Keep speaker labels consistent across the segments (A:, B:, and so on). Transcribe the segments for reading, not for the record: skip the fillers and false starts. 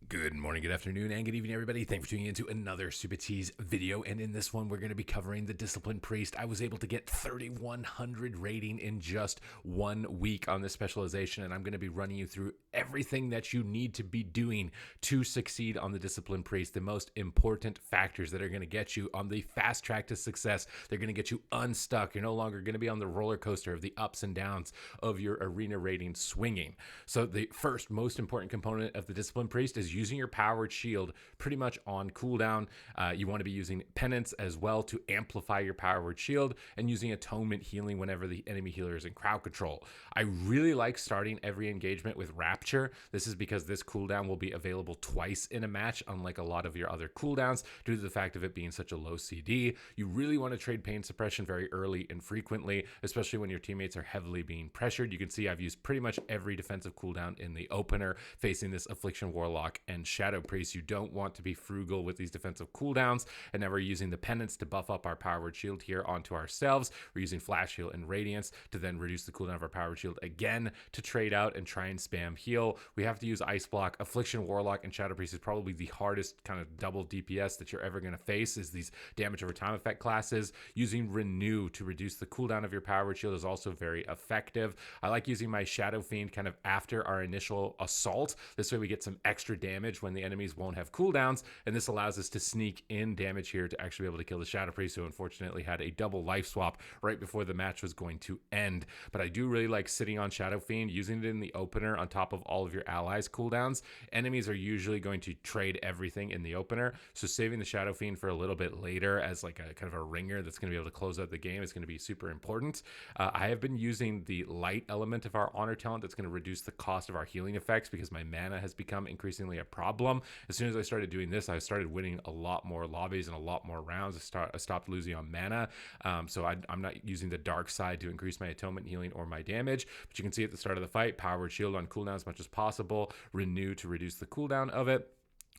A: Good morning, good afternoon, and good evening, everybody. Thanks for tuning in to another Supatease video. And in this one, we're going to be covering the Discipline Priest. I was able to get 3,100 rating in just 1 week on this specialization, and I'm going to be running you through everything that you need to be doing to succeed on the Discipline Priest, the most important factors that are going to get you on the fast track to success. They're going to get you unstuck. You're no longer going to be on the roller coaster of the ups and downs of your arena rating swinging. So the first most important component of the Discipline Priest is using your powered shield pretty much on cooldown. You want to be using penance as well to amplify your powered shield, and using atonement healing whenever the enemy healer is in crowd control. I really like starting every engagement with Rapture. This is because this cooldown will be available twice in a match, unlike a lot of your other cooldowns, due to the fact of it being such a low CD. You really want to trade pain suppression very early and frequently, especially when your teammates are heavily being pressured. You can see I've used pretty much every defensive cooldown in the opener facing this Affliction Warlock and Shadow Priest. You don't want to be frugal with these defensive cooldowns, and now we're using the penance to buff up our powered shield here onto ourselves. We're using Flash Heal and Radiance to then reduce the cooldown of our powered shield again to trade out and try and spam heal. We have to use Ice Block. Affliction Warlock and Shadow Priest is probably the hardest kind of double DPS that you're ever going to face, is these damage over time effect classes. Using Renew to reduce the cooldown of your powered shield is also very effective. I like using my Shadow Fiend kind of after our initial assault. This way we get some extra damage when the enemies won't have cooldowns, and this allows us to sneak in damage here to actually be able to kill the Shadow Priest, who unfortunately had a double life swap right before the match was going to end. But I do really like sitting on Shadow Fiend, using it in the opener on top of all of your allies' cooldowns. Enemies are usually going to trade everything in the opener, so saving the Shadow Fiend for a little bit later as like a kind of a ringer that's going to be able to close out the game is going to be super important. I have been using the light element of our honor talent that's going to reduce the cost of our healing effects, because my mana has become increasingly a problem. As soon as I started doing this, I started winning a lot more lobbies and a lot more rounds. I stopped losing on mana, so I'm not using the dark side to increase my atonement healing or my damage. But you can see at the start of the fight, powered shield on cooldown as much as possible, renew to reduce the cooldown of it.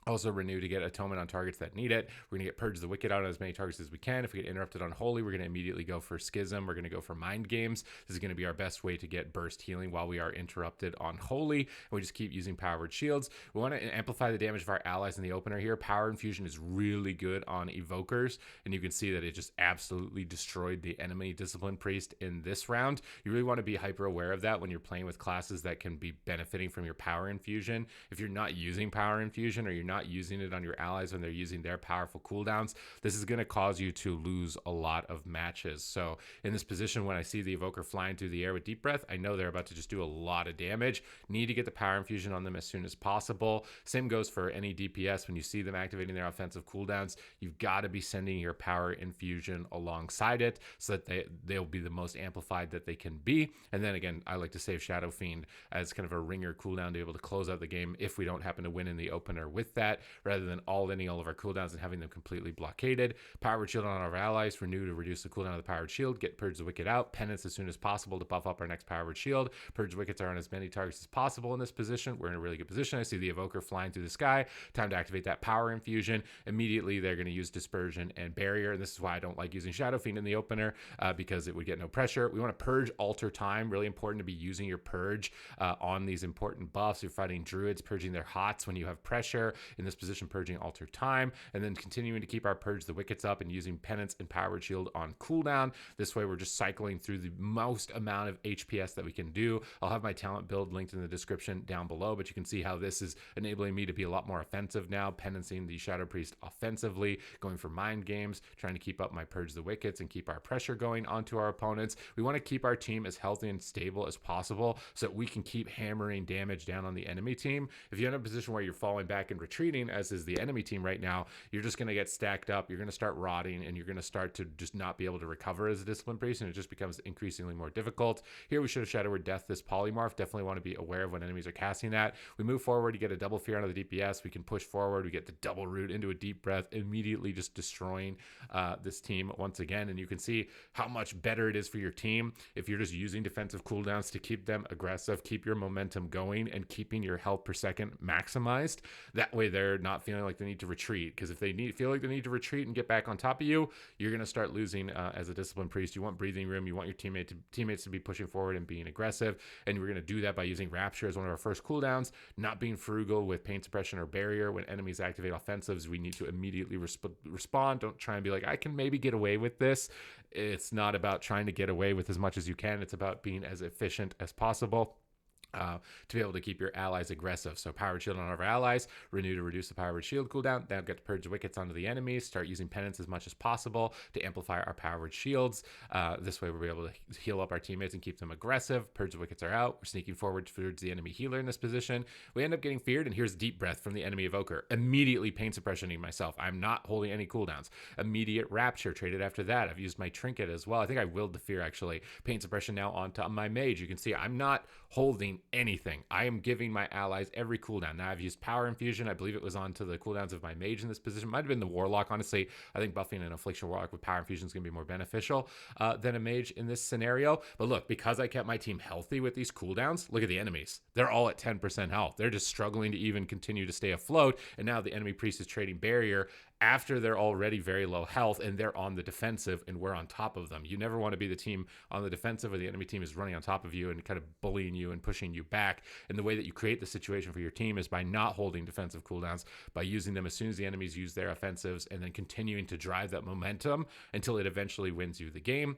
A: Also Renew to get atonement on targets that need it. We're going to get Purge the Wicked out on as many targets as we can. If we get interrupted on Holy, we're going to immediately go for Schism. We're going to go for Mind Games. This is going to be our best way to get burst healing while we are interrupted on Holy. And we just keep using powered shields. We want to amplify the damage of our allies in the opener here. Power Infusion is really good on Evokers, and you can see that it just absolutely destroyed the enemy Discipline Priest in this round. You really want to be hyper aware of that when you're playing with classes that can be benefiting from your Power Infusion. If you're not using Power Infusion, or you're not using it on your allies when they're using their powerful cooldowns, this is going to cause you to lose a lot of matches. So in this position, when I see the Evoker flying through the air with Deep Breath, I know they're about to just do a lot of damage. Need to get the Power Infusion on them as soon as possible. Same goes for any DPS. When you see them activating their offensive cooldowns, you've got to be sending your Power Infusion alongside it, so that they'll be the most amplified that they can be. And then again, I like to save Shadow Fiend as kind of a ringer cooldown to be able to close out the game if we don't happen to win in the opener with that, rather than all-inning all of our cooldowns and having them completely blockaded. Powered shield on our allies, Renew to reduce the cooldown of the powered shield, get Purge the Wicked out, penance as soon as possible to buff up our next powered shield. Purge Wickets are on as many targets as possible in this position. We're in a really good position. I see the Evoker flying through the sky. Time to activate that Power Infusion. Immediately, they're going to use Dispersion and Barrier, and this is why I don't like using Shadow Fiend in the opener, because it would get no pressure. We want to Purge Alter Time. Really important to be using your Purge on these important buffs. You're fighting Druids, purging their hots when you have pressure. In this position, purging Alter Time, and then continuing to keep our Purge the Wickets up and using Penance and Powered Shield on cooldown. This way, we're just cycling through the most amount of HPS that we can do. I'll have my talent build linked in the description down below, but you can see how this is enabling me to be a lot more offensive now, penancing the Shadow Priest offensively, going for Mind Games, trying to keep up my Purge the Wickets and keep our pressure going onto our opponents. We want to keep our team as healthy and stable as possible so that we can keep hammering damage down on the enemy team. If you're in a position where you're falling back and retreating, as is the enemy team right now, you're just going to get stacked up. You're going to start rotting, and you're going to start to just not be able to recover as a Discipline Priest, and it just becomes increasingly more difficult. Here we should have Shadow Word Death this polymorph. Definitely want to be aware of when enemies are casting that. We move forward, you get a double fear onto the DPS. We can push forward, we get the double root into a Deep Breath, immediately just destroying this team once again. And you can see how much better it is for your team if you're just using defensive cooldowns to keep them aggressive, keep your momentum going, and keeping your health per second maximized. That way way they're not feeling like they need to retreat. Because if they feel like they need to retreat and get back on top of you, you're going to start losing as a Discipline Priest. You want breathing room. You want your teammates to be pushing forward and being aggressive. And we're going to do that by using Rapture as one of our first cooldowns, not being frugal with pain suppression or barrier. When enemies activate offensives, we need to immediately respond. Don't try and be like, I can maybe get away with this. It's not about trying to get away with as much as you can. It's about being as efficient as possible. To be able to keep your allies aggressive. So powered shield on our allies, renew to reduce the powered shield cooldown, then get to purge wickets onto the enemies, start using penance as much as possible to amplify our powered shields. This way we'll be able to heal up our teammates and keep them aggressive. Purge the wickets are out. We're sneaking forward towards the enemy healer in this position. We end up getting feared, and here's deep breath from the enemy evoker. Immediately pain suppressioning myself. I'm not holding any cooldowns. Immediate rapture traded after that. I've used my trinket as well. I think I willed the fear actually. Pain suppression now onto my mage. You can see I'm not holding anything. I am giving my allies every cooldown. Now I've used power infusion. I believe it was onto the cooldowns of my mage in this position. Might have been the warlock. Honestly, I think buffing an affliction warlock with power infusion is going to be more beneficial than a mage in this scenario. But look, because I kept my team healthy with these cooldowns, look at the enemies. They're all at 10% health. They're just struggling to even continue to stay afloat. And now the enemy priest is trading barrier after they're already very low health and they're on the defensive and we're on top of them. You never want to be the team on the defensive where the enemy team is running on top of you and kind of bullying you and pushing you back. And the way that you create the situation for your team is by not holding defensive cooldowns, by using them as soon as the enemies use their offensives and then continuing to drive that momentum until it eventually wins you the game.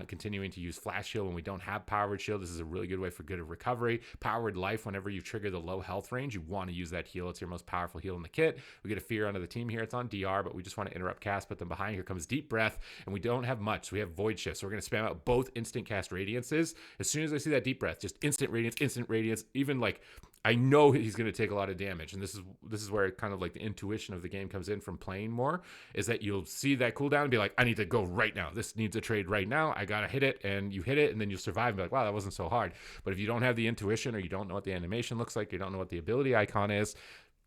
A: Continuing to use flash shield when we don't have powered shield. This is a really good way for good recovery. Powered life, whenever you trigger the low health range, you want to use that heal. It's your most powerful heal in the kit. We get a fear onto the team here. It's on DR, but we just want to interrupt cast, put them behind. Here comes deep breath, and we don't have much. So we have void shift. So we're going to spam out both instant cast radiances. As soon as I see that deep breath, just instant radiance, even like I know he's going to take a lot of damage. And this is where kind of like the intuition of the game comes in from playing more, is that you'll see that cooldown and be like, I need to go right now. This needs a trade right now. I got to hit it. And you hit it, and then you'll survive and be like, wow, that wasn't so hard. But if you don't have the intuition, or you don't know what the animation looks like, you don't know what the ability icon is,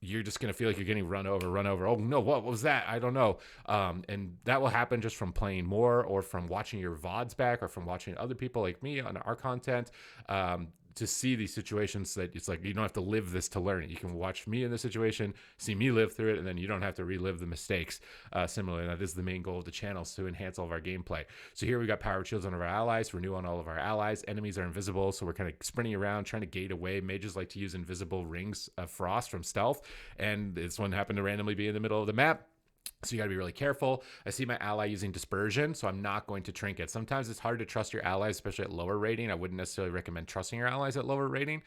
A: you're just going to feel like you're getting run over. Oh no, what was that? I don't know. And that will happen just from playing more, or from watching your VODs back, or from watching other people like me on our content. To see these situations that it's like you don't have to live this to learn it. You can watch me in the situation, see me live through it, and then you don't have to relive the mistakes. Similarly, that is the main goal of the channel, is to enhance all of our gameplay. So here we got powered shields on our allies, renew on all of our allies. Enemies are invisible, so we're kind of sprinting around trying to gate away. Mages like to use invisible rings of frost from stealth, and this one happened to randomly be in the middle of the map. So you got to be really careful. I see my ally using dispersion, so I'm not going to trinket. Sometimes it's hard to trust your allies, especially at lower rating. I wouldn't necessarily recommend trusting your allies at lower rating.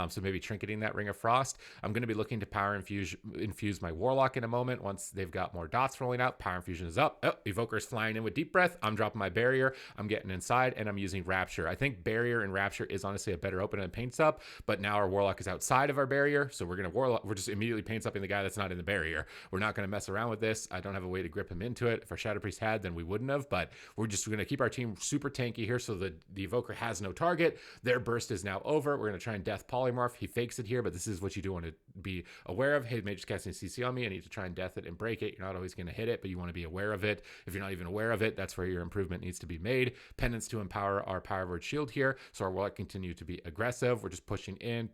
A: So maybe trinketing that Ring of Frost. I'm going to be looking to power infuse my warlock in a moment once they've got more dots rolling out. Power infusion is up. Oh, evoker is flying in with deep breath. I'm dropping my barrier. I'm getting inside, and I'm using rapture. I think barrier and rapture is honestly a better open and paints up, but now our warlock is outside of our barrier, so we're just immediately paints upping the guy that's not in the barrier. We're not going to mess around with this. I don't have a way to grip him into it. If our Shadow Priest had, then we wouldn't have, but we're just going to keep our team super tanky here so that the evoker has no target. Their burst is now over. We're going to try and death polymorph. He fakes it here, but this is what you do want to be aware of. Hey, mage is casting CC on me. I need to try and death it and break it. You're not always going to hit it, but you want to be aware of it. If you're not even aware of it, that's where your improvement needs to be made. Penance to empower our power word shield here, so our warlock continue to be aggressive. We're just pushing in,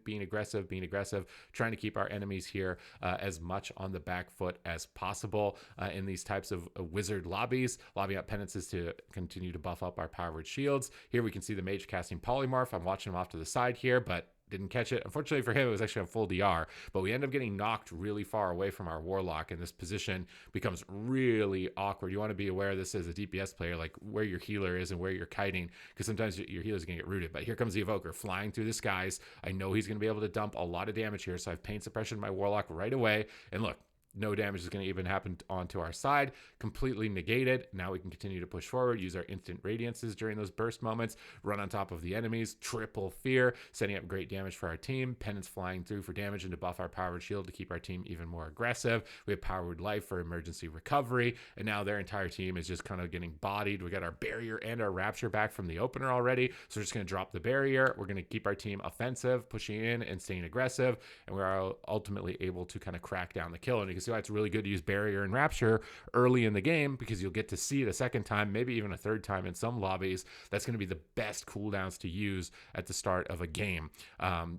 A: being aggressive, trying to keep our enemies here as much on the back foot as possible in these types of wizard lobbies. Lobbying out penances to continue to buff up our power word shields. Here we can see the mage casting polymorph. I'm watching him off to the side here, but didn't catch it. Unfortunately for him, it was actually on full DR, but we end up getting knocked really far away from our warlock, and this position becomes really awkward. You want to be aware of this as a DPS player, like where your healer is and where you're kiting, because sometimes your healer is going to get rooted. But here comes the evoker flying through the skies. I know he's going to be able to dump a lot of damage here, so I've pain suppression my warlock right away, and look, no damage is going to even happen onto our side. Completely negated. Now we can continue to push forward, use our instant radiances during those burst moments, run on top of the enemies, triple fear, setting up great damage for our team. Penance flying through for damage and to buff our powered shield to keep our team even more aggressive. We have powered life for emergency recovery, and now their entire team is just kind of getting bodied. We got our barrier and our rapture back from the opener already, so we're just going to drop the barrier. We're going to keep our team offensive, pushing in and staying aggressive, and we are ultimately able to kind of crack down the kill. And you can can see why it's really good to use Barrier and Rapture early in the game, because you'll get to see it a second time, maybe even a third time in some lobbies. That's going to be the best cooldowns to use at the start of a game.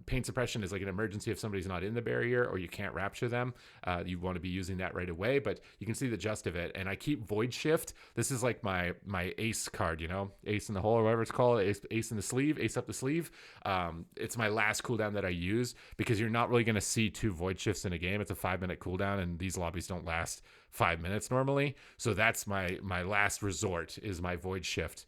A: Pain suppression is like an emergency if somebody's not in the barrier or you can't rapture them. You want to be using that right away, but you can see the gist of it. And I keep Void Shift. This is like my ace card, you know, ace in the hole or whatever it's called, ace in the sleeve, ace up the sleeve. It's my last cooldown that I use, because you're not really going to see 2 Void Shifts in a game. It's a 5-minute cooldown, and these lobbies don't last 5 minutes normally. So that's my last resort, is my Void Shift.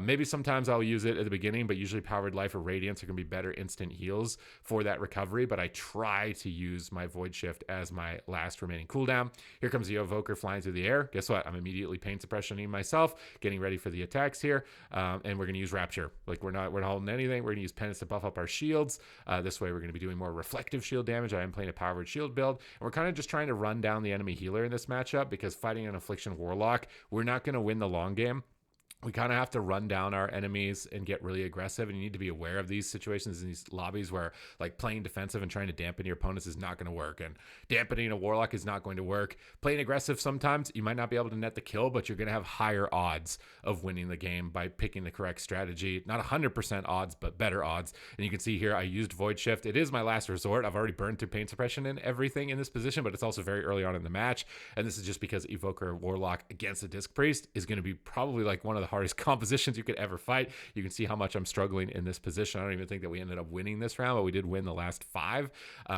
A: Maybe sometimes I'll use it at the beginning, but usually Powered Life or Radiance are going to be better instant heals for that recovery. But I try to use my Void Shift as my last remaining cooldown. Here comes the Evoker flying through the air. Guess what? I'm immediately pain suppressioning myself, getting ready for the attacks here. And we're going to use Rapture. Like we're not holding anything. We're going to use Penance to buff up our shields. This way we're going to be doing more reflective shield damage. I am playing a powered shield build. And we're kind of just trying to run down the enemy healer in this matchup, because fighting an Affliction Warlock, we're not going to win the long game. We kind of have to run down our enemies and get really aggressive, and you need to be aware of these situations in these lobbies where like playing defensive and trying to dampen your opponents is not going to work, and dampening a Warlock is not going to work. Playing aggressive, sometimes you might not be able to net the kill, but you're going to have higher odds of winning the game by picking the correct strategy. Not 100% odds, but better odds. And you can see here I used Void Shift. It is my last resort. I've already burned through pain suppression and everything in this position, but it's also very early on in the match, and this is just because Evoker Warlock against a Disc Priest is going to be probably like one of the hardest compositions you could ever fight. You can see how much I'm struggling in this position. I don't even think that we ended up winning this round, but we did win the last 5.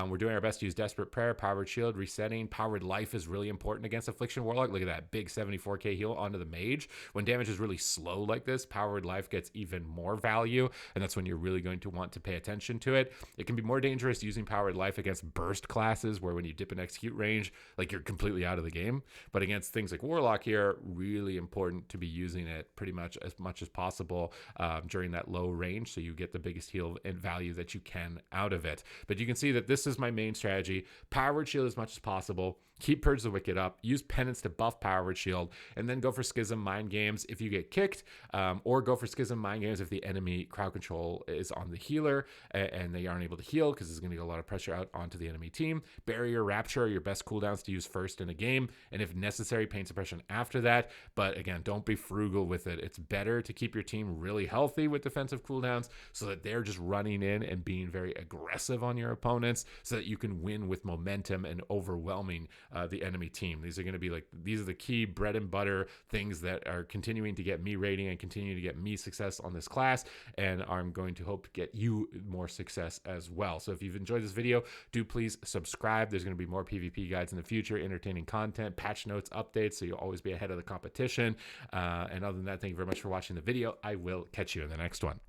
A: We're doing our best to use Desperate Prayer, Powered Shield, Resetting. Powered Life is really important against Affliction Warlock. Look at that big 74k heal onto the mage. When damage is really slow like this, Powered Life gets even more value, and that's when you're really going to want to pay attention to it. It can be more dangerous using Powered Life against burst classes, where when you dip in execute range, like you're completely out of the game. But against things like Warlock here, really important to be using it pretty much as possible during that low range, so you get the biggest heal and value that you can out of it. But you can see that this is my main strategy. Powered Shield as much as possible. Keep Purge the Wicked up. Use Penance to buff Powered Shield, and then go for Schism Mind Games if you get kicked, or go for Schism Mind Games if the enemy crowd control is on the healer and they aren't able to heal, because there's going to be a lot of pressure out onto the enemy team. Barrier, Rapture are your best cooldowns to use first in a game, and if necessary, Pain Suppression after that. But again, don't be frugal with it. It's better to keep your team really healthy with defensive cooldowns, so that they're just running in and being very aggressive on your opponents, so that you can win with momentum and overwhelming the enemy team. These are going to be these are the key bread and butter things that are continuing to get me rating and continue to get me success on this class, and I'm going to hope to get you more success as well. So if you've enjoyed this video, do please subscribe. There's going to be more PvP guides in the future, entertaining content, patch notes, updates, so you'll always be ahead of the competition. And other than that, thank you very much for watching the video. I will catch you in the next one.